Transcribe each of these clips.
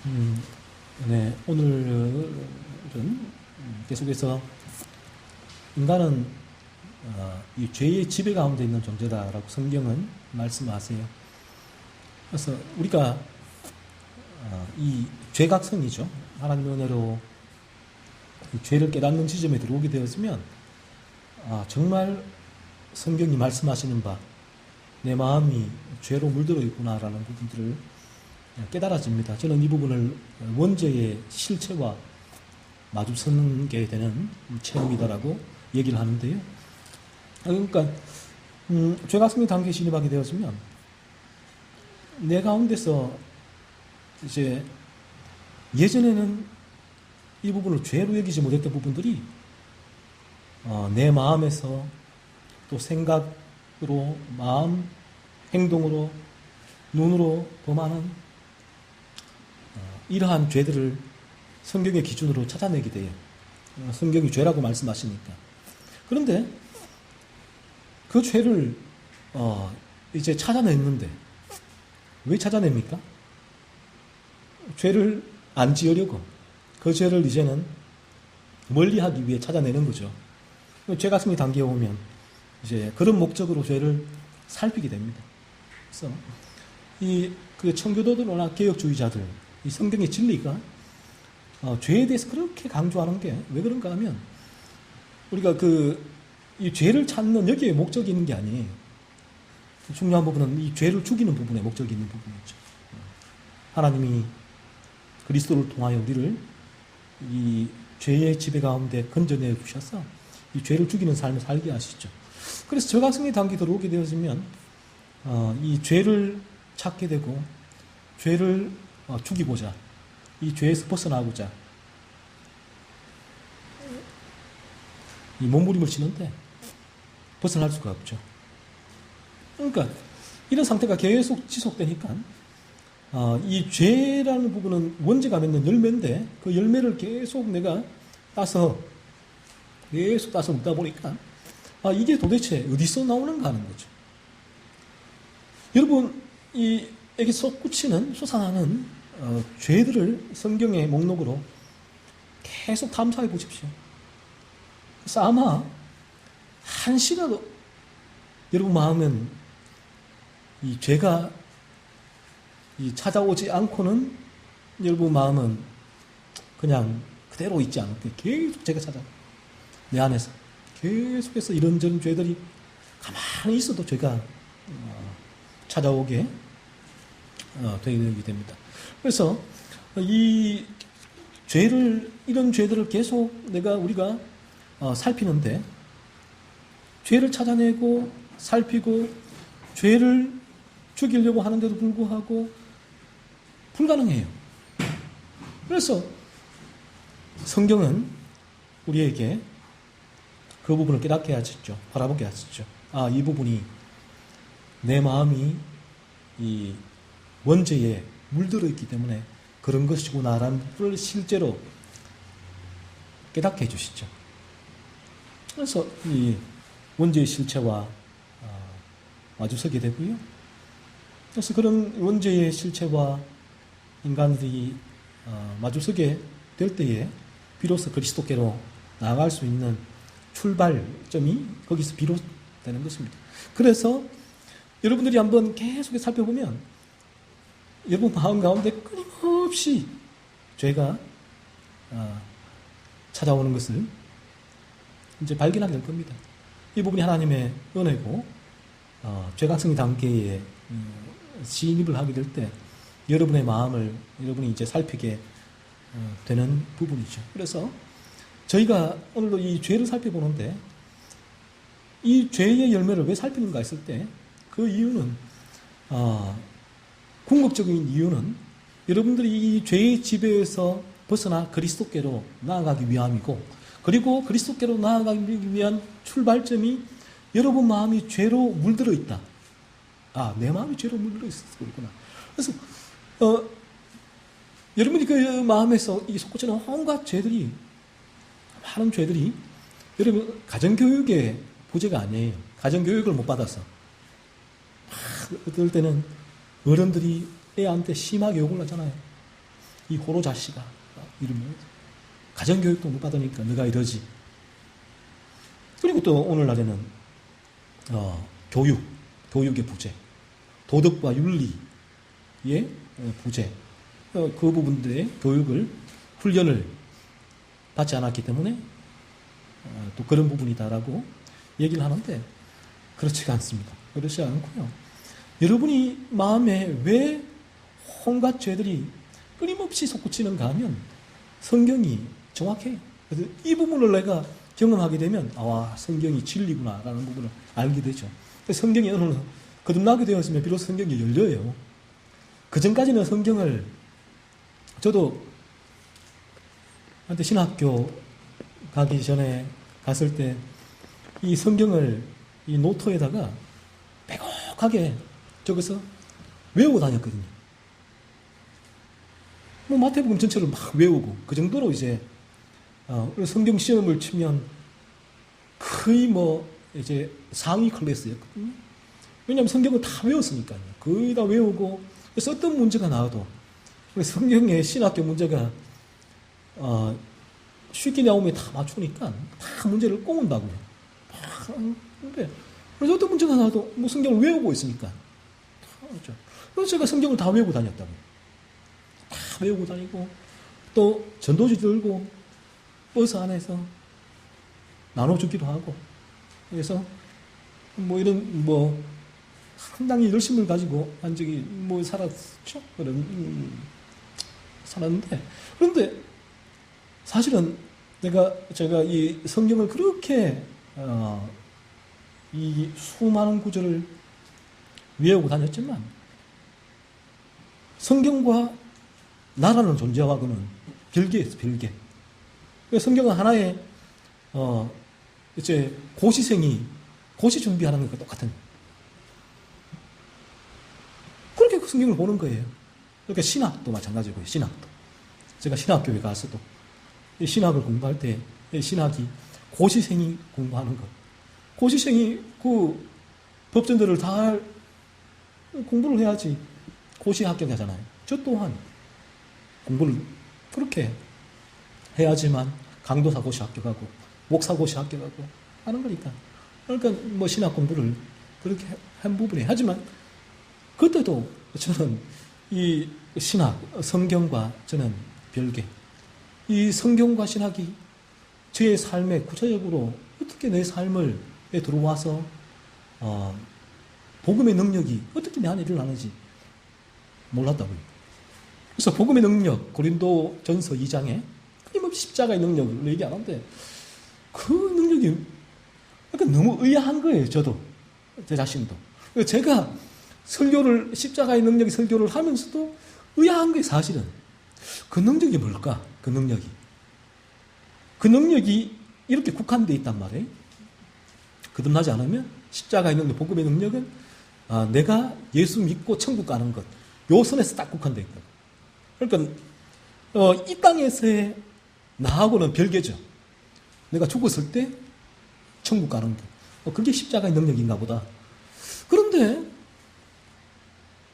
네, 오늘은 계속해서 인간은 이 죄의 지배 가운데 있는 존재다라고 성경은 말씀하세요. 그래서 우리가 이 죄각성이죠. 하나님의 은혜로 이 죄를 깨닫는 지점에 들어오게 되었으면 정말 성경이 말씀하시는 바 내 마음이 죄로 물들어 있구나라는 부분들을 깨달아집니다. 저는 이 부분을 원죄의 실체와 마주서는 게 되는 체험이다라고 얘기를 하는데요. 그러니까 죄각성의 단계에 진입하게 되었으면 내 가운데서 이제 예전에는 이 부분을 죄로 여기지 못했던 부분들이 내 마음에서 또 생각으로, 마음, 행동으로, 눈으로 범하는 이러한 죄들을 성경의 기준으로 찾아내게 돼요. 성경이 죄라고 말씀하시니까. 그런데 그 죄를 이제 찾아냈는데 왜 찾아냅니까? 죄를 안 지으려고 그 죄를 이제는 멀리하기 위해 찾아내는 거죠. 죄가성이 단계에 오면 이제 그런 목적으로 죄를 살피게 됩니다. 그래서 그 청교도들이나 개혁주의자들 이 성경의 진리가 죄에 대해서 그렇게 강조하는 게 왜 그런가 하면 우리가 이 죄를 찾는 여기에 목적이 있는 게 아니에요. 중요한 부분은 이 죄를 죽이는 부분에 목적이 있는 부분이죠. 하나님이 그리스도를 통하여 우리를 이 죄의 지배 가운데 건져내 주셔서 이 죄를 죽이는 삶을 살게 하시죠. 그래서 저각성의 단계에 들어오게 되어지면 이 죄를 찾게 되고 죄를 죽이고자 이 죄에서 벗어나고자 이 몸부림을 치는데 벗어날 수가 없죠. 그러니까 이런 상태가 계속 지속되니까 이 죄라는 부분은 원죄가 맺는 열매인데 그 열매를 계속 내가 계속 따서 먹다 보니까 이게 도대체 어디서 나오는가 하는 거죠. 여러분 에게 솟아나는 죄들을 성경의 목록으로 계속 탐사해 보십시오. 그래서 아마 한시라도 여러분 마음은 이 죄가 찾아오지 않고는 여러분 마음은 그냥 그대로 있지 않고 계속 죄가 내 안에서 계속해서 이런저런 죄들이 가만히 있어도 죄가 찾아오게 되게 됩니다. 그래서 이런 죄들을 계속 우리가 살피는데 죄를 찾아내고 살피고 죄를 죽이려고 하는데도 불구하고 불가능해요. 그래서 성경은 우리에게 그 부분을 깨닫게 하셨죠. 바라보게 하셨죠. 이 부분이 내 마음이 이 원죄에 물들어 있기 때문에 그런 것이구나라는 걸 실제로 깨닫게 해주시죠. 그래서 이 원죄의 실체와 마주서게 되고요. 그래서 그런 원죄의 실체와 인간들이 마주서게 될 때에 비로소 그리스도께로 나아갈 수 있는 출발점이 거기서 비롯되는 것입니다. 그래서 여러분들이 한번 계속 살펴보면 여러분 마음 가운데 끊임없이 죄가 찾아오는 것을 이제 발견하게 될 겁니다. 이 부분이 하나님의 은혜고 죄각성의 단계에 진입을 하게 될 때 여러분의 마음을 여러분이 이제 살피게 되는 부분이죠. 그래서 저희가 오늘도 이 죄를 살펴보는데 이 죄의 열매를 왜 살피는가 했을 때 그 이유는 궁극적인 이유는 여러분들이 이 죄의 지배에서 벗어나 그리스도께로 나아가기 위함이고 그리고 그리스도께로 나아가기 위한 출발점이 여러분 마음이 죄로 물들어 있다. 내 마음이 죄로 물들어 있었어 그렇구나. 그래서 여러분이 그 마음에서 이 솟구치는 온갖 죄들이 많은 죄들이 여러분 가정교육의 부재가 아니에요. 가정교육을 못 받아서 어떨 때는 어른들이 애한테 심하게 욕을 하잖아요. 이 호로 자식아 이러면 가정교육도 못 받으니까 너가 이러지. 그리고 또 오늘날에는 교육의 부재, 도덕과 윤리의 부재, 그 부분들의 교육을 훈련을 받지 않았기 때문에 또 그런 부분이다라고 얘기를 하는데 그렇지가 않습니다. 그렇지 않고요. 여러분이 마음에 왜 온갖 죄들이 끊임없이 솟구치는가 하면 성경이 정확해요. 그래서 이 부분을 내가 경험하게 되면 성경이 진리구나라는 부분을 알게 되죠. 성경이 어느 날 거듭나게 되었으면 비로소 성경이 열려요. 그 전까지는 성경을 저도 한때 신학교 가기 전에 갔을 때 이 성경을 이 노트에다가 빼곡하게 적어서 외우고 다녔거든요. 뭐 마태복음 전체를 막 외우고 그 정도로 이제 성경 시험을 치면 거의 뭐 이제 상위 클래스였거든요. 왜냐하면 성경을 다 외웠으니까요. 거의 다 외우고 그래서 어떤 문제가 나와도 성경의 신학교 문제가 쉽게 나오면 다 맞추니까 다 문제를 꼬문다고요. 근데 그래서 어떤 문제가 나와도 뭐 성경을 외우고 있으니까 그렇죠. 그래서 제가 성경을 다 외우고 다녔다고요. 다 외우고 다니고 또 전도지 들고 버스 안에서 나눠주기도 하고 그래서 뭐 이런 뭐 상당히 열심을 가지고 한 적이 뭐 살았죠. 살았는데 그런데 사실은 제가 이 성경을 그렇게 이 수많은 구절을 외우고 다녔지만 성경과 나라는 존재하고는 별개예요, 별개. 성경은 하나의 이제 고시생이 고시 준비하는 것과 똑같은 그렇게 그 성경을 보는 거예요. 그러니까 신학도 마찬가지고요. 신학도 제가 신학교에 가서도 신학을 공부할 때 신학이 고시생이 공부하는 것, 고시생이 그 법전들을 다 공부를 해야지 고시 합격하잖아요. 저 또한 공부를 그렇게 해야지만 강도사 고시 합격하고 목사 고시 합격하고 하는 거니까. 그러니까 뭐 신학 공부를 그렇게 한 부분이 하지만 그때도 저는 이 신학, 성경과 저는 별개. 이 성경과 신학이 저의 삶에 구체적으로 어떻게 내 삶을 들어와서 복음의 능력이 어떻게 내 안에 일어나는지 몰랐다고요. 그래서 복음의 능력, 고린도전서 2장에 끊임없이 십자가의 능력을 얘기하는데 그 능력이 그러니까 너무 의아한 거예요. 저도 제 자신도. 제가 십자가의 능력의 설교를 하면서도 의아한 거예요. 사실은 그 능력이 뭘까? 그 능력이 이렇게 국한되어 있단 말이에요. 거듭나지 않으면 십자가의 능력, 복음의 능력은 내가 예수 믿고 천국 가는 것, 요 선에서 딱 국한되어 있다. 그러니까 이 땅에서의 나하고는 별개죠. 내가 죽었을 때 천국 가는 것, 그게 십자가의 능력인가 보다. 그런데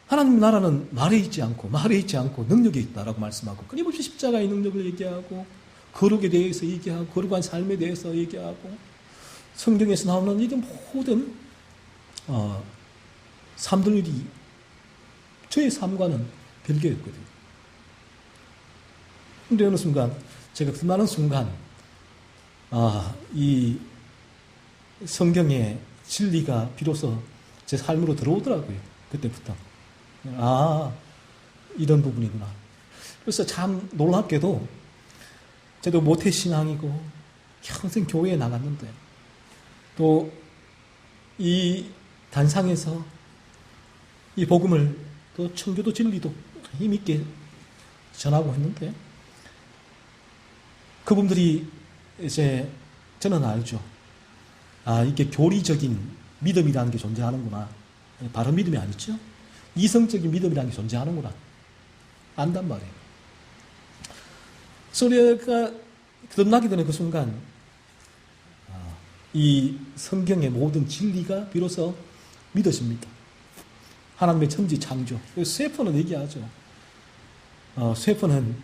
하나님 나라는 말에 있지 않고 능력에 있다라고 말씀하고 끊임없이 십자가의 능력을 얘기하고 거룩에 대해서 얘기하고 거룩한 삶에 대해서 얘기하고 성경에서 나오는 이 모든 삶들이 저의 삶과는 별개였거든요. 그런데 어느 순간 제가 그 많은 순간 이 성경의 진리가 비로소 제 삶으로 들어오더라고요. 그때부터 이런 부분이구나. 그래서 참 놀랍게도 저도 모태신앙이고 평생 교회에 나갔는데 또 이 단상에서 이 복음을 또 청교도 진리도 힘있게 전하고 했는데 그분들이 이제 저는 알죠. 이게 교리적인 믿음이라는 게 존재하는구나. 바른 믿음이 아니죠. 이성적인 믿음이라는 게 존재하는구나. 안단 말이에요. 소리가 거듭나게 되는 그 순간 이 성경의 모든 진리가 비로소 믿어집니다. 하나님의 천지 창조. 세포는 얘기하죠. 셰퍼는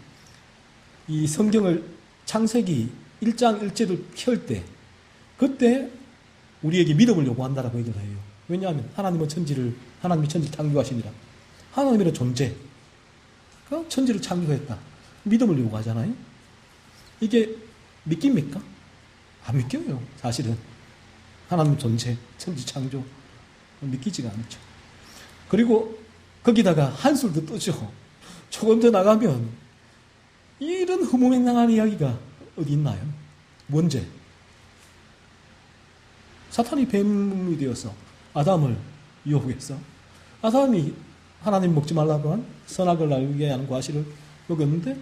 이 성경을 창세기 1장 1절을 펼 때, 그때 우리에게 믿음을 요구한다라고 얘기를 해요. 왜냐하면 하나님이 천지를 창조하시니라. 하나님이란 존재, 천지를 창조했다. 믿음을 요구하잖아요. 이게 믿깁니까? 안 믿겨요, 사실은. 하나님 존재, 천지 창조, 믿기지가 않죠. 그리고 거기다가 한술 더 뜨죠. 조금 더 나가면 이런 허무맹랑한 이야기가 어디 있나요? 뭔지. 사탄이 뱀이 되어서 아담을 유혹해서 아담이 하나님 먹지 말라고 한 선악을 알게 하는 과실을 먹였는데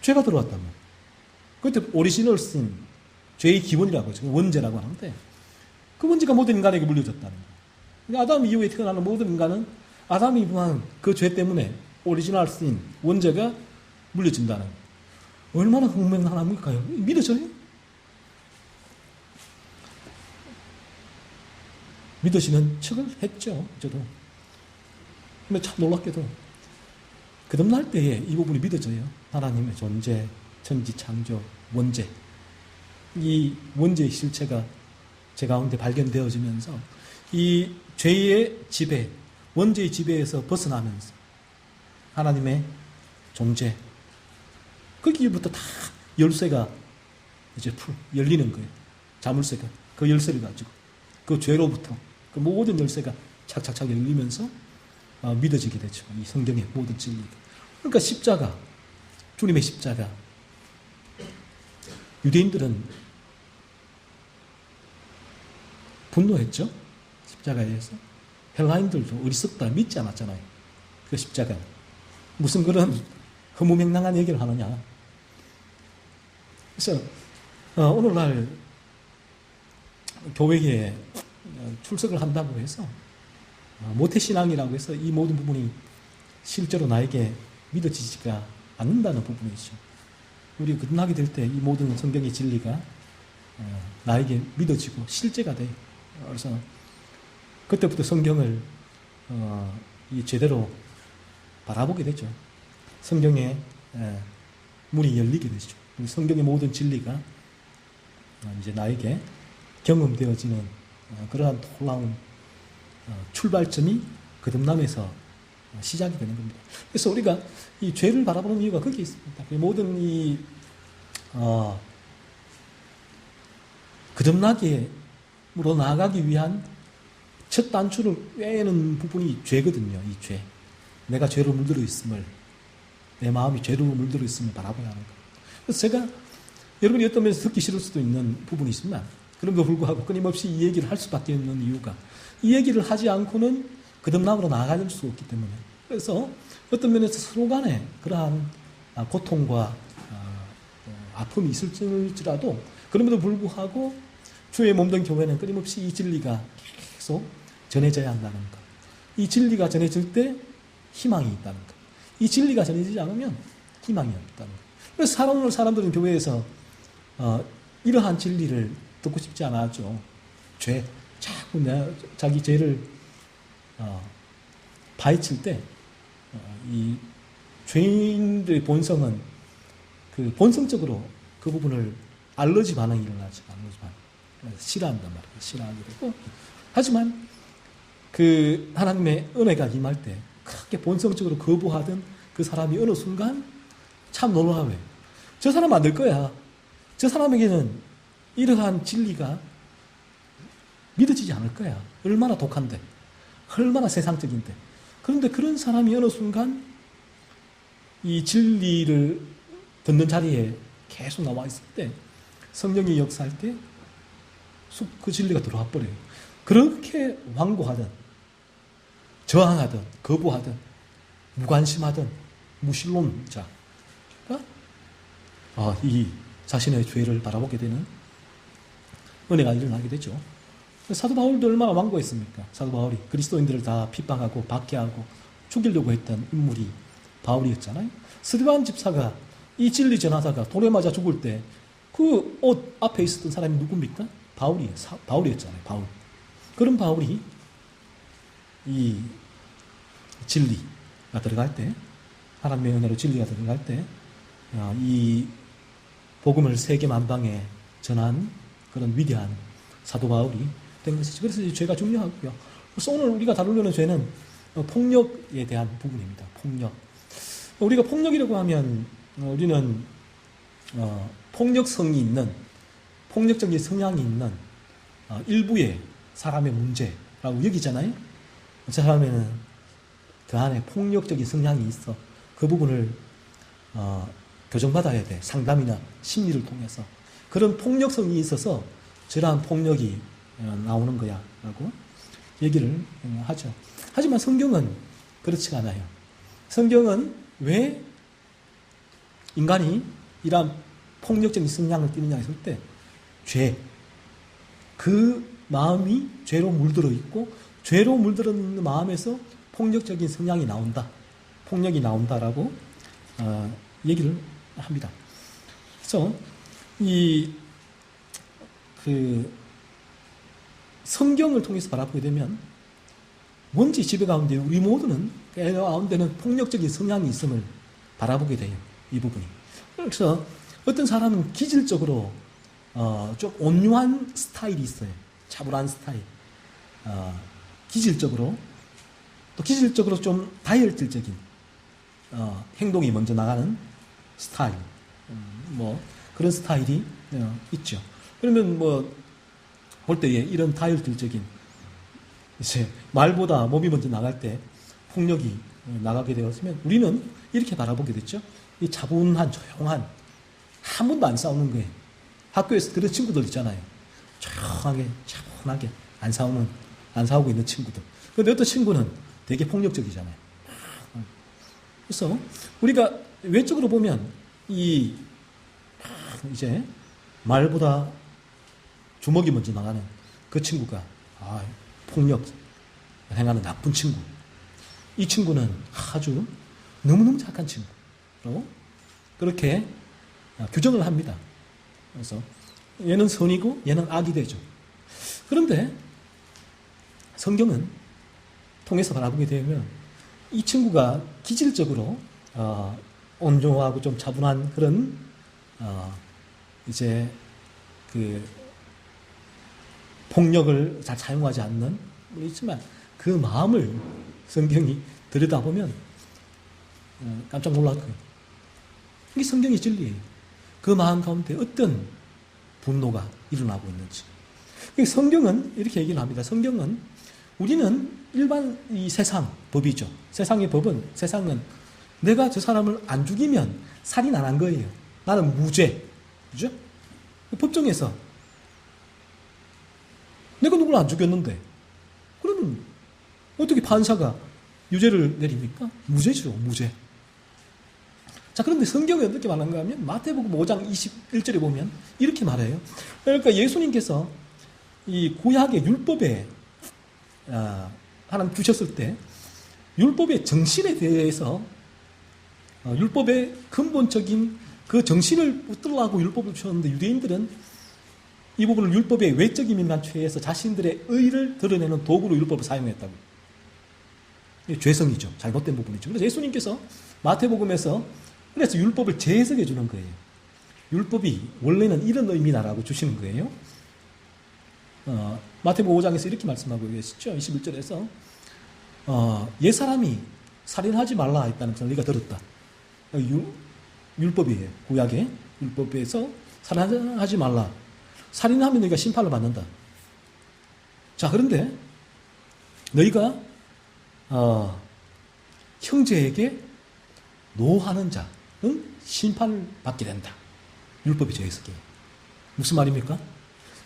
죄가 들어왔다면, 그때 오리지널 신, 죄의 기본이라고 하죠. 원죄라고 하는데 그 원죄가 모든 인간에게 물려졌다는 거예요. 그러니까 아담 이후에 태어나는 모든 인간은 아담이 부한 그 죄 때문에 오리지널 신, 원죄가 물려진다는 거예요. 얼마나 흥명하나일까요? 믿어져요? 믿으시는 척을 했죠, 저도. 근데 참 놀랍게도 거듭날 때에 이 부분이 믿어져요. 하나님의 존재, 천지 창조, 원죄. 이 원죄의 실체가 제 가운데 발견되어지면서 이 죄의 지배, 원죄의 지배에서 벗어나면서 하나님의 존재, 거기부터 다 열쇠가 이제 열리는 거예요. 자물쇠가. 그 열쇠를 가지고 그 죄로부터 그 모든 열쇠가 착착착 열리면서 믿어지게 되죠. 이 성경의 모든 진리가. 그러니까 십자가, 주님의 십자가. 유대인들은 분노했죠. 십자가에 대해서. 헬라인들도 어리석다 믿지 않았잖아요. 그 십자가. 무슨 그런 허무맹랑한 얘기를 하느냐. 그래서 오늘날 교회에 출석을 한다고 해서 모태신앙이라고 해서 이 모든 부분이 실제로 나에게 믿어지지가 않는다는 부분이죠. 우리 거듭나게 될 때 이 모든 성경의 진리가 나에게 믿어지고 실제가 돼요. 그래서 그때부터 성경을 제대로 바라보게 되죠. 성경의 문이 열리게 되죠. 성경의 모든 진리가 이제 나에게 경험되어지는 그러한 놀라운 출발점이 거듭남에서 시작이 되는 겁니다. 그래서 우리가 이 죄를 바라보는 이유가 거기에 있습니다. 모든 이 거듭나기로 나아가기 위한 첫 단추를 꿰는 부분이 죄거든요. 이 죄. 내가 죄로 물들어 있음을, 내 마음이 죄로 물들어 있음을 바라봐야 하는 것. 그래서 제가 여러분이 어떤 면에서 듣기 싫을 수도 있는 부분이 있습니다. 그럼에도 불구하고 끊임없이 이 얘기를 할 수밖에 없는 이유가, 이 얘기를 하지 않고는 거듭남으로 나아갈 수 없기 때문에. 그래서 어떤 면에서 서로 간에 그러한 고통과 아픔이 있을지라도 그럼에도 불구하고 주의 몸된 교회는 끊임없이 이 진리가 계속 전해져야 한다는 것. 이 진리가 전해질 때 희망이 있다는 것. 이 진리가 전해지지 않으면 희망이 없다는 것. 그래서 사람들은 교회에서 이러한 진리를 듣고 싶지 않아 하죠. 죄. 자꾸 자기 죄를 파헤칠 때 이 죄인들의 본성은 그 본성적으로 그 부분을 알러지 반응이 일어나죠. 알러지 반응. 싫어한단 말이에요. 싫어하게 되고. 하지만 그 하나님의 은혜가 임할 때 크게 본성적으로 거부하던 그 사람이 어느 순간 참 놀라워요. 저 사람 안 될 거야. 저 사람에게는 이러한 진리가 믿어지지 않을 거야. 얼마나 독한데. 얼마나 세상적인데. 그런데 그런 사람이 어느 순간 이 진리를 듣는 자리에 계속 나와 있을 때 성령이 역사할 때 그 진리가 들어와 버려요. 그렇게 완고하든 저항하든 거부하든 무관심하든 무신론자가 이 자신의 죄를 바라보게 되는 은혜가 일어나게 되죠. 사도 바울도 얼마나 완고했습니까? 사도 바울이 그리스도인들을 다 핍박하고 박해하고 죽이려고 했던 인물이 바울이었잖아요. 스데반 집사가 이 진리 전하다가 돌에 맞아 죽을 때 그 옷 앞에 있었던 사람이 누굽니까? 바울이었잖아요. 바울. 그런 바울이 이 진리가 들어갈 때 하나님의 은혜로 진리가 들어갈 때 이 복음을 세계 만방에 전한 그런 위대한 사도 바울이 된 것이죠. 그래서 이 죄가 중요하고요. 그래서 오늘 우리가 다루려는 죄는 폭력에 대한 부분입니다. 폭력. 우리가 폭력이라고 하면 우리는 폭력성이 있는, 폭력적인 성향이 있는 일부의 사람의 문제라고 여기잖아요. 저 사람에는 그 안에 폭력적인 성향이 있어. 그 부분을 교정받아야 돼. 상담이나 심리를 통해서. 그런 폭력성이 있어서 저러한 폭력이 나오는 거야 라고 얘기를 하죠. 하지만 성경은 그렇지가 않아요. 성경은 왜 인간이 이러한 폭력적인 성향을 띠느냐 했을 때 죄, 그 마음이 죄로 물들어 있고 죄로 물들어 있는 마음에서 폭력적인 성향이 나온다. 폭력이 나온다라고 얘기를 합니다. 그래서 성경을 통해서 바라보게 되면 뭔지 지배 가운데 우리 모두는 가운데는 폭력적인 성향이 있음을 바라보게 돼요. 이 부분이. 그래서 어떤 사람은 기질적으로 좀 온유한 스타일이 있어요. 차분한 스타일. 기질적으로 좀 다이어트적인 행동이 먼저 나가는 스타일. 뭐 그런 스타일이 있죠. 그러면 볼 때에 이런 다이어트적인 이제 말보다 몸이 먼저 나갈 때 폭력이 나가게 되었으면 우리는 이렇게 바라보게 됐죠. 이 차분한 조용한 한 번도 안 싸우는 거예요. 학교에서 그런 친구들 있잖아요. 조용하게 차분하게 안 싸우고 있는 친구들. 그런데 어떤 친구는 되게 폭력적이잖아요. 그래서 우리가 외적으로 보면 이제 말보다 주먹이 먼저 나가는 그 친구가 폭력 행하는 나쁜 친구. 이 친구는 아주 너무너무 착한 친구로 그렇게 규정을 합니다. 그래서 얘는 선이고 얘는 악이 되죠. 그런데 성경은 통해서 바라보게 되면 이 친구가 기질적으로 온조하고 좀 차분한 그런 이제 폭력을 잘 사용하지 않는 분이 있지만 그 마음을 성경이 들여다보면 깜짝 놀랄 거예요. 이게 성경의 진리예요. 그 마음 가운데 어떤 분노가 일어나고 있는지. 성경은 이렇게 얘기를 합니다. 성경은 우리는 일반 이 세상 법이죠. 세상의 세상은 내가 저 사람을 안 죽이면 살인 안 한 거예요. 나는 무죄. 그죠? 법정에서 내가 누구를 안 죽였는데 그러면 어떻게 판사가 유죄를 내립니까? 무죄죠. 무죄. 자, 그런데 성경에 어떻게 말하는가 하면 마태복음 5장 21절에 보면 이렇게 말해요. 그러니까 예수님께서 이 구약의 율법에 하나님 주셨을 때 율법의 정신에 대해서 율법의 근본적인 그 정신을 붙들라고 율법을 주셨는데 유대인들은 이 부분을 율법의 외적임만 취해서 자신들의 의를 드러내는 도구로 율법을 사용했다고. 이게 죄성이죠. 잘못된 부분이죠. 그래서 예수님께서 마태복음에서 그래서 율법을 재해석해 주는 거예요. 율법이 원래는 이런 의미다라고 주시는 거예요. 마태복음 5장에서 이렇게 말씀하고 계시죠. 21절에서 옛사람이 살인하지 말라 했다는 것을 너희가 들었다. 율법이에요. 구약의 율법에서 살인하지 말라. 살인하면 너희가 심판을 받는다. 자, 그런데 너희가 형제에게 노하는 자는 심판을 받게 된다. 율법이 재해석이에요. 무슨 말입니까?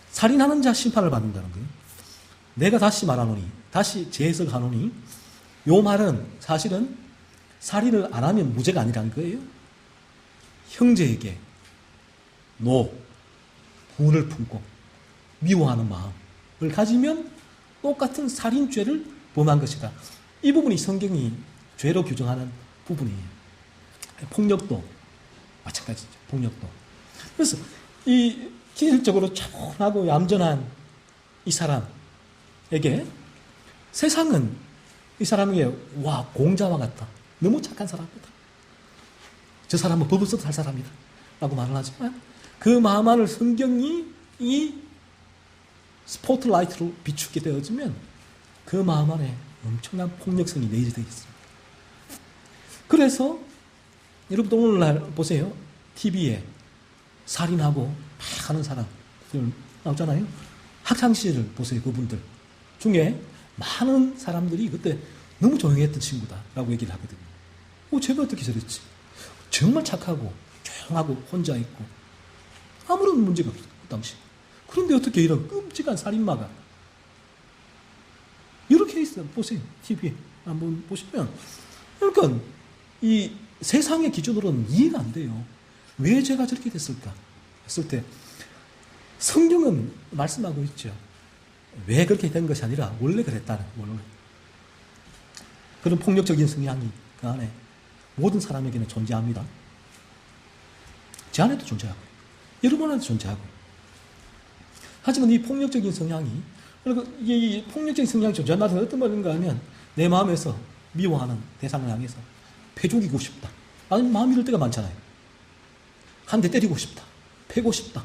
살인하는 자 심판을 받는다는 거예요. 내가 다시 말하노니, 다시 재해석하노니, 요 말은 사실은 살인을 안 하면 무죄가 아니라는 거예요. 형제에게 분을 품고 미워하는 마음을 가지면 똑같은 살인죄를 범한 것이다. 이 부분이 성경이 죄로 규정하는 부분이에요. 폭력도 마찬가지죠. 폭력도. 그래서 이 기질적으로 차분하고 얌전한 이 사람에게 세상은 이 사람에게 공자와 같다. 너무 착한 사람이다. 저 사람은 법을 써도 살 사람이다 라고 말을 하지만 그 마음 안을 성경이 이 스포트라이트로 비추게 되어지면 그 마음 안에 엄청난 폭력성이 내재되어 있습니다. 그래서 여러분도 오늘날 보세요. TV에 살인하고 막 하는 사람들 나오잖아요. 학창시절을 보세요. 그분들 중에 많은 사람들이 그때 너무 조용했던 친구다라고 얘기를 하거든요. 제가 어떻게 저랬지? 정말 착하고 조용하고 혼자 있고 아무런 문제가 없어요. 그 당시. 그런데 어떻게 이런 끔찍한 살인마가 이렇게 있어요. 보세요. TV에 한번 보시면. 그러니까 이 세상의 기준으로는 이해가 안 돼요. 왜 제가 저렇게 됐을까? 했을 때 성경은 말씀하고 있죠. 왜 그렇게 된 것이 아니라 원래 그랬다는 원래. 그런 폭력적인 성향이 그 안에 모든 사람에게는 존재합니다. 제 안에도 존재하고 여러분 안에도 존재하고. 하지만 이 폭력적인 성향이 이 폭력적인 성향이 존재한다는 것은 어떤 말인가 하면 내 마음에서 미워하는 대상을 향해서 패죽이고 싶다. 아니면 마음이 이럴 때가 많잖아요. 한 대 때리고 싶다. 패고 싶다.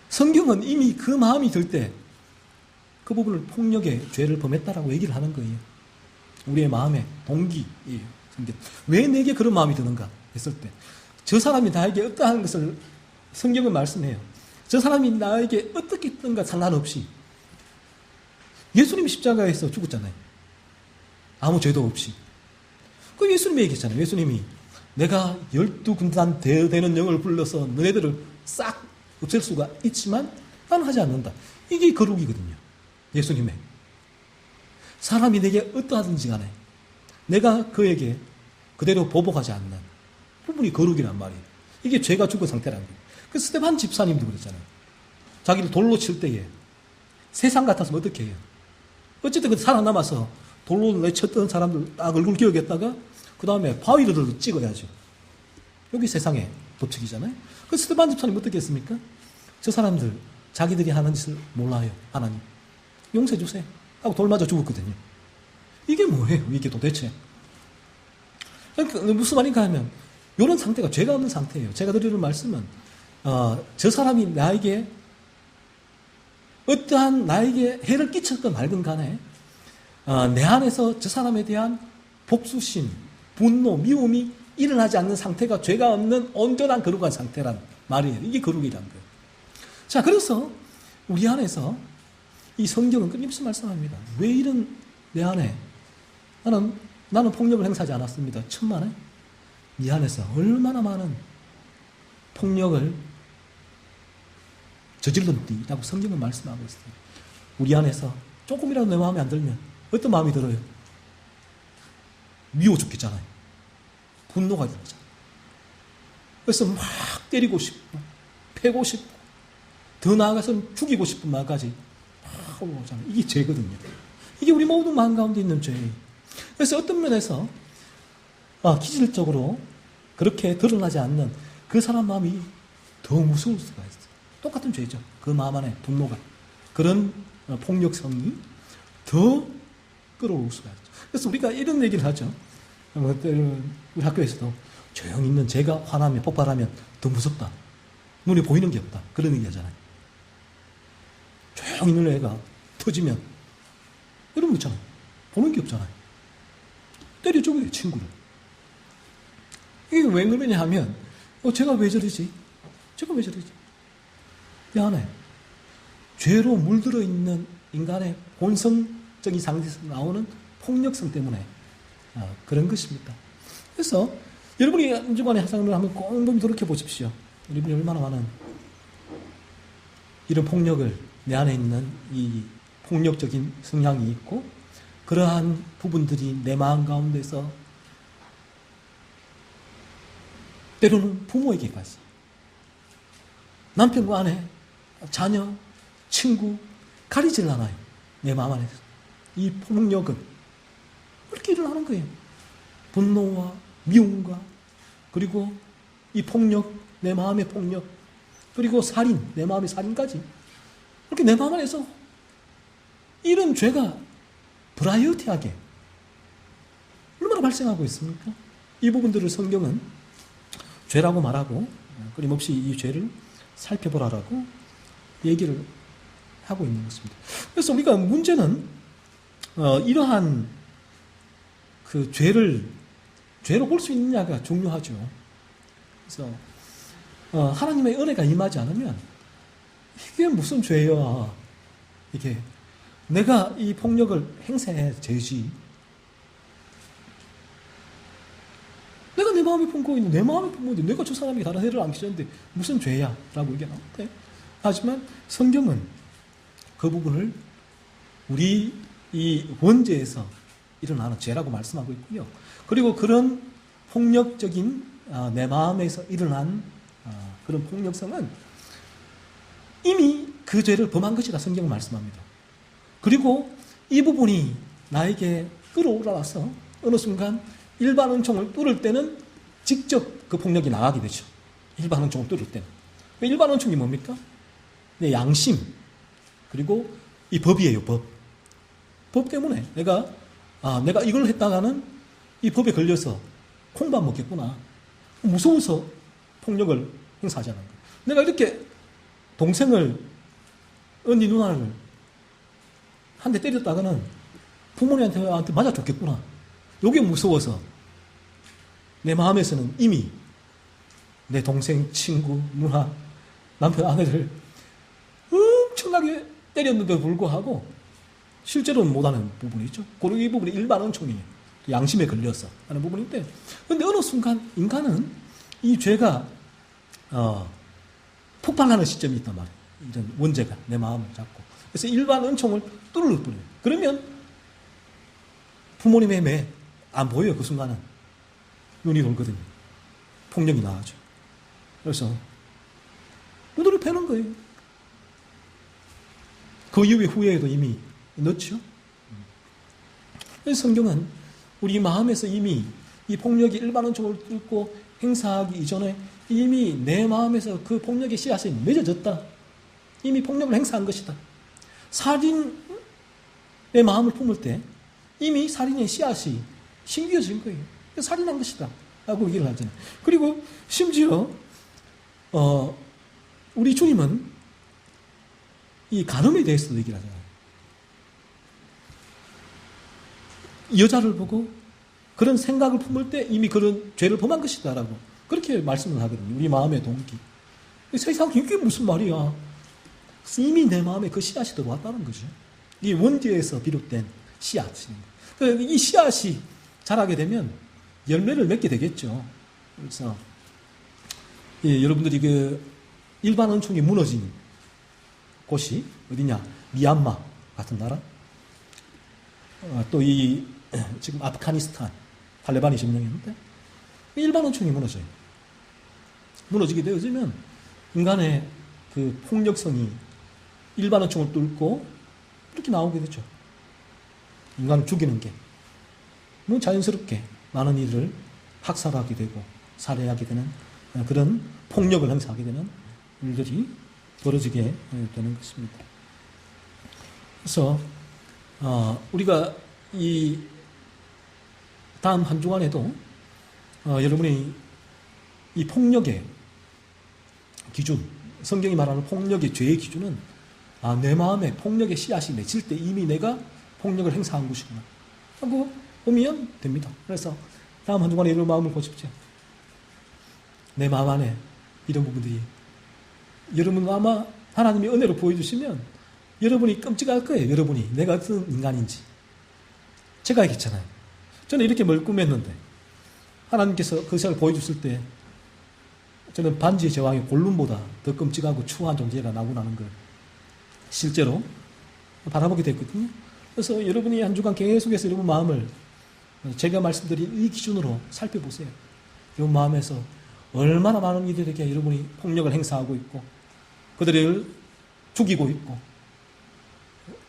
성경은 이미 그 마음이 들 때 그 부분을 폭력의 죄를 범했다라고 얘기를 하는 거예요. 우리의 마음의 동기예요. 성경. 왜 내게 그런 마음이 드는가 했을 때 저 사람이 나에게 어떠한 것을 성경은 말씀해요. 저 사람이 나에게 어떻게 했던가 상관없이 예수님이 십자가에서 죽었잖아요. 아무 죄도 없이. 그 예수님이 얘기했잖아요. 예수님이 내가 12군단 되는 영을 불러서 너네들을 싹 없앨 수가 있지만 나는 하지 않는다. 이게 거룩이거든요. 예수님의. 사람이 내게 어떠하든지 간에 내가 그에게 그대로 보복하지 않는 부분이 거룩이란 말이에요. 이게 죄가 죽은 상태라는 거예요. 그 스데반 집사님도 그랬잖아요. 자기를 돌로 칠 때에 세상 같았으면 어떻게 해요? 어쨌든 그 살아남아서 돌로 내쳤던 사람들 딱 얼굴 기억했다가 그 다음에 바위를 찍어야죠. 여기 세상의 도축이잖아요. 그 스데반 집사님 어떻게 했습니까? 저 사람들 자기들이 하는 짓을 몰라요. 하나님 용서해 주세요 하고 돌 맞아 죽었거든요. 이게 뭐예요? 이게 도대체. 그러니까 무슨 말인가 하면 이런 상태가 죄가 없는 상태예요. 제가 드리는 말씀은 저 사람이 나에게 어떠한 나에게 해를 끼쳤던 말든 간에 내 안에서 저 사람에 대한 복수심, 분노, 미움이 일어나지 않는 상태가 죄가 없는 온전한 거룩한 상태란 말이에요. 이게 거룩이란 거예요. 자, 그래서 우리 안에서 이 성경은 끊임없이 말씀합니다. 왜 이런 내 안에 나는 폭력을 행사하지 않았습니다. 천만에 네 안에서 얼마나 많은 폭력을 저질렀니라고 성경은 말씀하고 있어요. 우리 안에서 조금이라도 내 마음에 안 들면 어떤 마음이 들어요? 미워 죽겠잖아요. 분노가 들잖아요. 그래서 막 때리고 싶고 패고 싶고 더 나아가서는 죽이고 싶은 마음까지 막 올라오잖아요. 이게 죄거든요. 이게 우리 모든 마음 가운데 있는 죄예요. 그래서 어떤 면에서 기질적으로 그렇게 드러나지 않는 그 사람 마음이 더 무서울 수가 있어요. 똑같은 죄죠. 그 마음 안에 분노가. 그런 폭력성이 더 끌어올 수가 있죠. 그래서 우리가 이런 얘기를 하죠. 우리 학교에서도 조용히 있는 제가 화나면 폭발하면 더 무섭다. 눈에 보이는 게 없다. 그런 얘기 하잖아요. 조용히 있는 애가 터지면 여러분 있잖아요. 보는 게 없잖아요. 때려 죽여요, 친구를. 이게 왜 그러냐 하면 제가 왜 저러지? 제가 왜 저러지? 내 안에 죄로 물들어 있는 인간의 본성적인 상태에서 나오는 폭력성 때문에 그런 것입니다. 그래서 여러분이 한 주간에 하상을 한번 꼼꼼히 돌이켜 보십시오. 여러분이 얼마나 많은 이런 폭력을 내 안에 있는 이 폭력적인 성향이 있고 그러한 부분들이 내 마음 가운데서 때로는 부모에게까지 남편과 아내, 자녀, 친구 가리질 않아요. 내 마음 안에서. 이 폭력은 그렇게 일어나는 거예요. 분노와 미움과 그리고 이 폭력, 내 마음의 폭력 그리고 살인, 내 마음의 살인까지 그렇게 내 마음 안에서 이런 죄가 브라이어티하게 얼마나 발생하고 있습니까? 이 부분들을 성경은 죄라고 말하고 끊임없이 이 죄를 살펴보라라고 얘기를 하고 있는 것입니다. 그래서 우리가 문제는 이러한 그 죄로 볼 수 있느냐가 중요하죠. 그래서 하나님의 은혜가 임하지 않으면 이게 무슨 죄야? 이게 내가 이 폭력을 행사해 죄지. 내가 내 마음에 품고 있는 내 마음에 품는데 내가 저 사람이 다른 해를 안 끼쳤는데 무슨 죄야? 라고 얘기하는데 하지만 성경은 그 부분을 우리 이 원죄에서 일어나는 죄라고 말씀하고 있고요. 그리고 그런 폭력적인 내 마음에서 일어난 그런 폭력성은 이미 그 죄를 범한 것이라 성경은 말씀합니다. 그리고 이 부분이 나에게 끌어올라와서 어느 순간 일반 은총을 뚫을 때는 직접 그 폭력이 나가게 되죠. 일반 은총을 뚫을 때는. 일반 은총이 뭡니까? 내 양심 그리고 이 법이에요. 법 때문에 내가 이걸 했다가는 이 법에 걸려서 콩밥 먹겠구나. 무서워서 폭력을 행사하지 않는 거예요. 내가 이렇게 동생을 언니 누나를 한 대 때렸다가는 부모님한테 맞아 죽겠구나. 이게 무서워서 내 마음에서는 이미 내 동생, 친구, 누나, 남편, 아내를 엄청나게 때렸는데도 불구하고 실제로는 못하는 부분이 있죠. 그리고 이 부분이 일반 은총이에요. 양심에 걸려서 하는 부분인데, 근데 어느 순간 인간은 이 죄가 폭발하는 시점이 있단 말이에요. 이런 원죄가 내 마음을 잡고. 그래서 일반 은총을 뚫을 뿐이에요. 그러면 부모님의 매 안 보여요. 그 순간은 눈이 돌거든요. 폭력이 나가죠. 그래서 눈을 패는 거예요. 그 이후에 후회에도 이미 늦죠. 그래서 성경은 우리 마음에서 이미 이 폭력이 일반 은총을 뚫고 행사하기 이전에 이미 내 마음에서 그 폭력의 씨앗이 맺어졌다. 이미 폭력을 행사한 것이다. 살인의 마음을 품을 때 이미 살인의 씨앗이 심겨진 거예요. 살인한 것이다. 라고 얘기를 하잖아요. 그리고 심지어 우리 주님은 이 간음에 대해서도 얘기를 하잖아요. 여자를 보고 그런 생각을 품을 때 이미 그런 죄를 범한 것이다. 라고 그렇게 말씀을 하거든요. 우리 마음의 동기. 세상에 이게 무슨 말이야. 이미 내 마음에 그 씨앗이 들어왔다는 거죠. 이 원죄에서 비롯된 씨앗입니다. 이 씨앗이 자라게 되면 열매를 맺게 되겠죠. 그래서 여러분들이 그 일반 은총이 무너진 곳이 어디냐? 미얀마 같은 나라, 또 이 지금 아프가니스탄 탈레반이 점령했는데 일반 은총이 무너져요. 무너지게 되어지면 인간의 그 폭력성이 일반 은총을 뚫고 이렇게 나오게 되죠. 인간을 죽이는 게 뭐 자연스럽게 많은 이들을 학살하게 되고 살해하게 되는 그런 폭력을 행사하게 되는 일들이 벌어지게 되는 것입니다. 그래서 우리가 이 다음 한 주간에도 여러분이 이 폭력의 기준, 성경이 말하는 폭력의 죄의 기준은 내 마음에 폭력의 씨앗이 맺힐 때 이미 내가 폭력을 행사한 것이구나 하고 보면 됩니다. 그래서 다음 한 주간에 이런 마음을 보십시오. 내 마음 안에 이런 부분들이 여러분 아마 하나님이 은혜로 보여주시면 여러분이 끔찍할 거예요. 여러분이 내가 어떤 인간인지. 제가 얘기했잖아요. 저는 이렇게 멀끔했는데 하나님께서 그 시간을 보여주실 때 저는 반지의 제왕의 골룸보다 더 끔찍하고 추한 존재가 나고 나는 걸 실제로 바라보게 됐거든요. 그래서 여러분이 한 주간 계속해서 여러분 마음을 제가 말씀드린 이 기준으로 살펴보세요. 여러분 마음에서 얼마나 많은 이들에게 여러분이 폭력을 행사하고 있고 그들을 죽이고 있고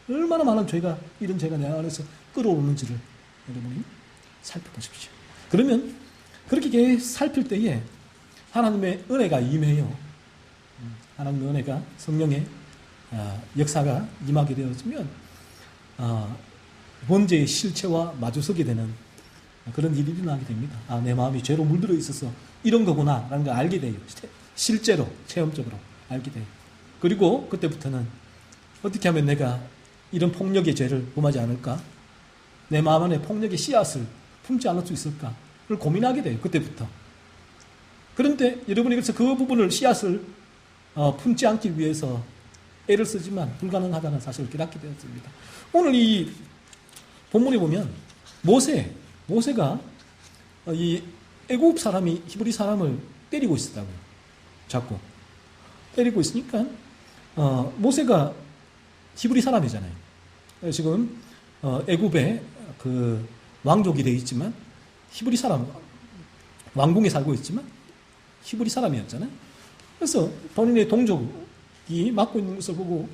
얼마나 많은 죄가 이런 죄가 내 안에서 끌어오르는지를 여러분이 살펴보십시오. 그러면 그렇게 살필 때에 하나님의 은혜가 임해요. 하나님의 은혜가 성령의 역사가 임하게 되어지면 원죄의 실체와 마주서게 되는 그런 일이 일어나게 됩니다. 아, 내 마음이 죄로 물들어 있어서 이런 거구나 라는 걸 알게 돼요. 실제로 체험적으로 알게 돼요. 그리고 그때부터는 어떻게 하면 내가 이런 폭력의 죄를 범하지 않을까? 내 마음 안에 폭력의 씨앗을 품지 않을 수 있을까? 를 고민하게 돼요. 그때부터. 그런데 여러분이 그래서 그 부분을 씨앗을 품지 않기 위해서 애를 쓰지만 불가능하다는 사실을 깨닫게 되었습니다. 오늘 이 본문에 보면 모세가 이 애굽 사람이 히브리 사람을 때리고 있었다고요. 자꾸 때리고 있으니까 모세가 히브리 사람이잖아요. 지금 애굽에 그 왕족이 되어 있지만 히브리 사람 왕궁에 살고 있지만 히브리 사람이었잖아요. 그래서 본인의 동족이 맡고 있는 것을 보고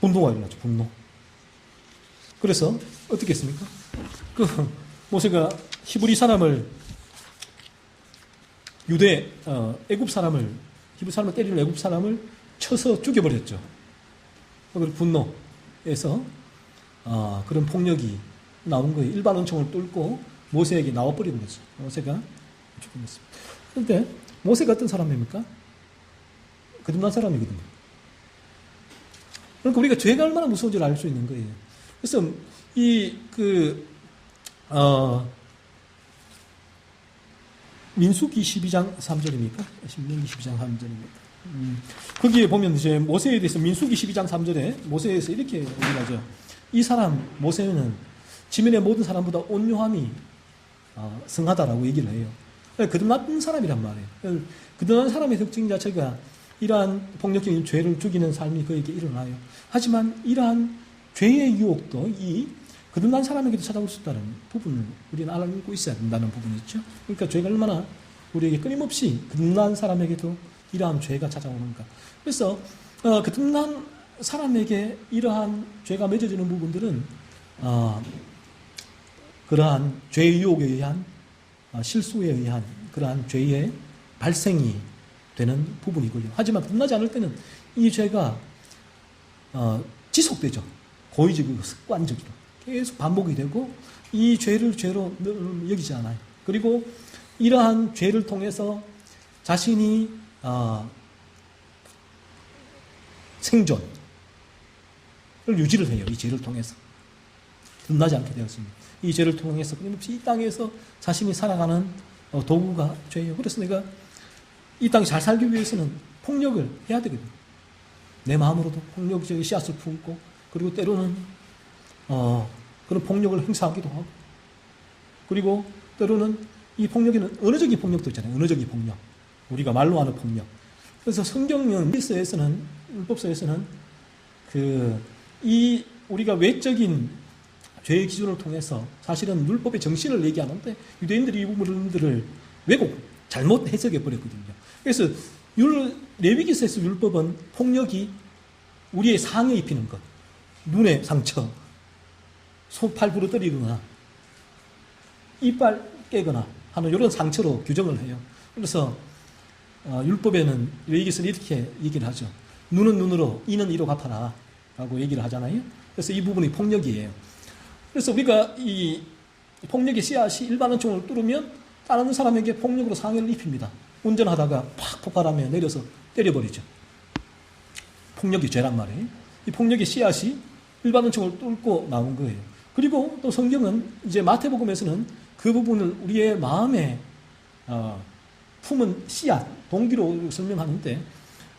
분노가 일어나죠. 분노. 그래서 어떻게 했습니까? 그 모세가 히브리 사람을 애굽 사람을 히브리 사람을 때리는 애굽 사람을 쳐서 죽여버렸죠. 그 분노에서 그런 폭력이 나온 거예요. 일반 원청을 뚫고 모세에게 나와버리는 거죠. 모세가 죽였습니다. 그런데 모세가 어떤 사람입니까? 거듭난 사람이거든요. 그러니까 우리가 죄가 얼마나 무서운지를 알 수 있는 거예요. 그래서 민수기 12장 3절입니까? 신명기 12장 3절입니까? 거기에 보면 이제 모세에 대해서 민수기 12장 3절에 모세에서 이렇게 얘기하죠. 이 사람 모세는 지면의 모든 사람보다 온유함이 성하다라고 얘기를 해요. 거듭난 사람이란 말이에요. 거듭난 사람의 특징 자체가 이러한 폭력적인 죄를 죽이는 삶이 그에게 일어나요. 하지만 이러한 죄의 유혹도 이 거듭난 사람에게도 찾아올 수 있다는 부분을 우리는 알고 있어야 된다는 부분이 있죠. 그러니까 죄가 얼마나 우리에게 끊임없이 거듭난 사람에게도 이러한 죄가 찾아오는가. 그래서 거듭난 사람에게 이러한 죄가 맺어지는 부분들은 그러한 죄의 유혹에 의한 실수에 의한 그러한 죄의 발생이 되는 부분이고요. 하지만 거듭나지 않을 때는 이 죄가 지속되죠. 고의적이고 습관적으로 계속 반복이 되고 이 죄를 죄로 여기지 않아요. 그리고 이러한 죄를 통해서 자신이 생존을 유지를 해요. 이 죄를 통해서. 끝나지 않게 되었습니다. 이 죄를 통해서 끊임없이 이 땅에서 자신이 살아가는 도구가 죄예요. 그래서 내가 이 땅에 잘 살기 위해서는 폭력을 해야 되거든요. 내 마음으로도 폭력적인 씨앗을 품고 그리고 때로는 그런 폭력을 행사하기도 하고 그리고 때로는 이 폭력에는 언어적인 폭력도 있잖아요. 언어적인 폭력. 우리가 말로 하는 폭력. 그래서 성경은 율법서에서는 이 우리가 외적인 죄의 기준을 통해서 사실은 율법의 정신을 얘기하는데 유대인들이 이 부분들을 왜곡, 잘못 해석해 버렸거든요. 그래서 레위기서에서 율법은 폭력이 우리의 상에 입히는 것, 눈에 상처, 팔 부러뜨리거나 이빨 깨거나 하는 이런 상처로 규정을 해요. 그래서 율법에는 레위기서는 이렇게 얘기를 하죠. 눈은 눈으로, 이는 이로 갚아라 라고 얘기를 하잖아요. 그래서 이 부분이 폭력이에요. 그래서 우리가 이 폭력의 씨앗이 일반 원총을 뚫으면 다른 사람에게 폭력으로 상해를 입힙니다. 운전하다가 팍 폭발하며 내려서 때려버리죠. 폭력이 죄란 말이에요. 이 폭력의 씨앗이 일반 원총을 뚫고 나온 거예요. 그리고 또 성경은 이제 마태복음에서는 그 부분을 우리의 마음에 품은 씨앗, 동기로 설명하는데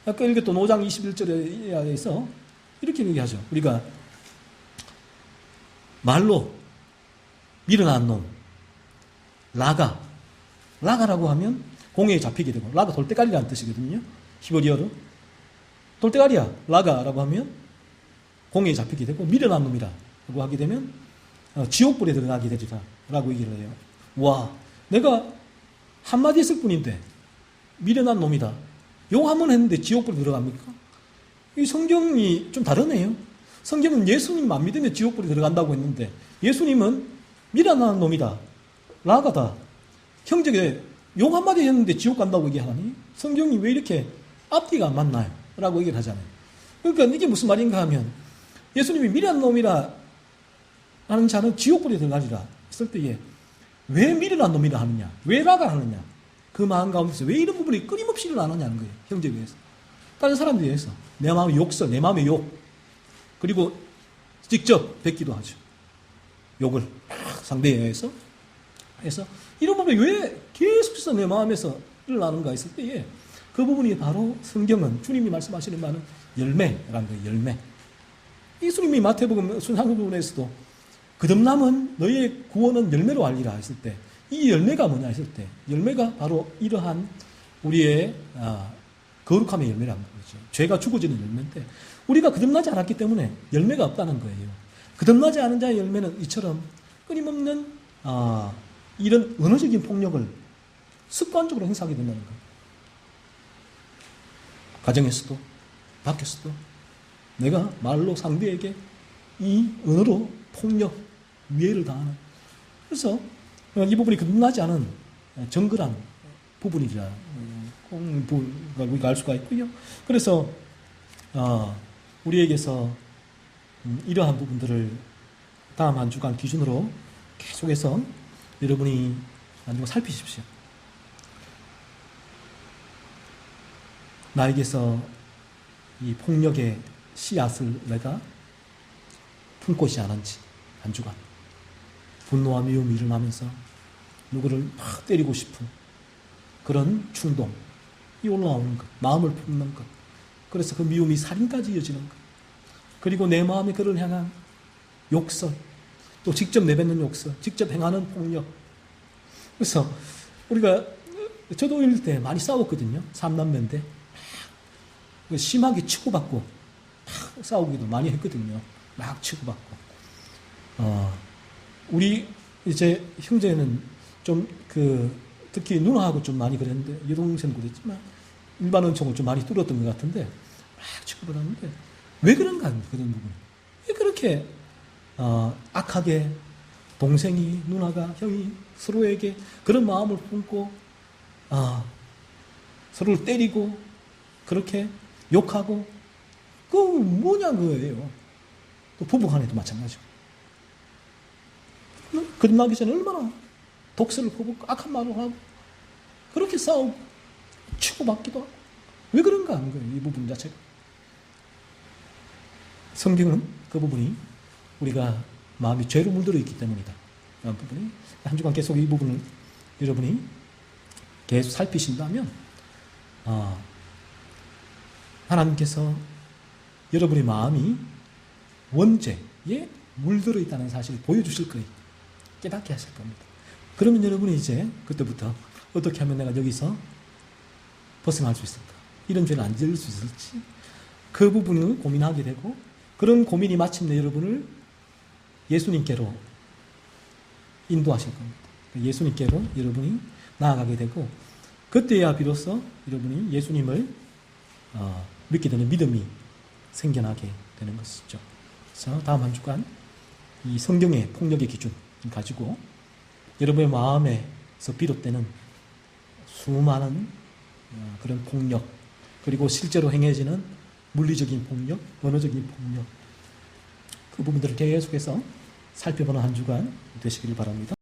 아까 읽었던 5장 21절에서 이렇게 얘기하죠. 우리가 말로 밀어난 놈, 라가라고 하면 공회에 잡히게 되고, 라가 돌대가리라는 뜻이거든요. 히브리어로. 돌대가리야, 라가라고 하면 공회에 잡히게 되고, 밀어난 놈이라고 하게 되면 지옥불에 들어가게 되리라 라고 얘기를 해요. 와, 내가 한마디 했을 뿐인데 밀어난 놈이다. 요 한 번 했는데 지옥불에 들어갑니까? 이 성경이 좀 다르네요. 성경은 예수님 안 믿으면 지옥불에 들어간다고 했는데 예수님은 밀어난 놈이다. 라가다. 형제가 욕 한마디 했는데 지옥 간다고 얘기하니 성경이 왜 이렇게 앞뒤가 안 맞나요? 라고 얘기를 하잖아요. 그러니까 이게 무슨 말인가 하면 예수님이 밀어난 놈이라 하는 자는 지옥불에 들어가리라 했을 때에 왜 밀어난 놈이라 하느냐, 왜 라가 하느냐, 그 마음 가운데서 왜 이런 부분이 끊임없이 일어나느냐는 거예요. 형제에 의해서, 다른 사람들에 의해서 내 마음의 욕설, 내 마음의 욕, 그리고 직접 뱉기도 하죠. 욕을 상대에 의해서 해서 이런 부분이 왜 계속해서 내 마음에서 일어나는가 했을 때에 그 부분이 바로 성경은 주님이 말씀하시는 바는 열매라는 거예요. 열매. 예수님이 마태복음 순상부분에서도 거듭남은 너희의 구원은 열매로 알리라 했을 때 이 열매가 뭐냐 했을 때 열매가 바로 이러한 우리의 거룩함의 열매라는 거죠. 죄가 죽어지는 열매인데 우리가 거듭나지 않았기 때문에 열매가 없다는 거예요. 거듭나지 않은 자의 열매는 이처럼 끊임없는 이런 언어적인 폭력을 습관적으로 행사하게 된다는 거예요. 가정에서도 밖에서도 내가 말로 상대에게 이 언어로 폭력, 위해를 당하는. 그래서 이 부분이 거듭나지 않은 정글한 부분이라 우리가 알 수가 있고요. 그래서 우리에게서 이러한 부분들을 다음 한 주간 기준으로 계속해서 여러분이 살피십시오. 나에게서 이 폭력의 씨앗을 내가 품고 있지 않은지 한 주간 분노와 미움이 일어나면서 누구를 막 때리고 싶은 그런 충동이 올라오는 것, 마음을 품는 것, 그래서 그 미움이 살인까지 이어지는 것, 그리고 내 마음에 그를 향한 욕설, 또 직접 내뱉는 욕설, 직접 행하는 폭력. 그래서 우리가 저도 어릴 때 많이 싸웠거든요. 삼남매인데 심하게 치고받고 막 싸우기도 많이 했거든요. 막 치고받고. 우리 이제 형제는 좀 특히 누나하고 좀 많이 그랬는데 여동생도 그랬지만 일반 은총을 좀 많이 뚫었던 것 같은데 막 치고받았는데 왜 그런가 그런 부분. 왜 그렇게 악하게 동생이 누나가 형이 서로에게 그런 마음을 품고 서로를 때리고 그렇게 욕하고 그 뭐냐 그거예요. 또 부부간에도 마찬가지고. 거듭나기 전에 얼마나 독설을 퍼붓고 악한 말을 하고 그렇게 싸우고 치고받기도 하고 왜 그런가 하는 거예요. 이 부분 자체가. 성경은 그 부분이 우리가 마음이 죄로 물들어 있기 때문이다. 그 부분이 한 주간 계속 이 부분을 여러분이 계속 살피신다면 하나님께서 여러분의 마음이 원죄에 물들어 있다는 사실을 보여주실 거예요. 깨닫게 하실 겁니다. 그러면 여러분이 이제 그때부터 어떻게 하면 내가 여기서 벗어날 수 있을까? 이런 죄를 안 지을 수 있을지 그 부분을 고민하게 되고 그런 고민이 마침내 여러분을 예수님께로 인도하실 겁니다. 예수님께로 여러분이 나아가게 되고 그때야 비로소 여러분이 예수님을 믿게 되는 믿음이 생겨나게 되는 것이죠. 그래서 다음 한 주간 이 성경의 폭력의 기준 가지고 여러분의 마음에서 비롯되는 수많은 그런 폭력 그리고 실제로 행해지는 물리적인 폭력, 언어적인 폭력 그 부분들을 계속해서 살펴보는 한 주간 되시길 바랍니다.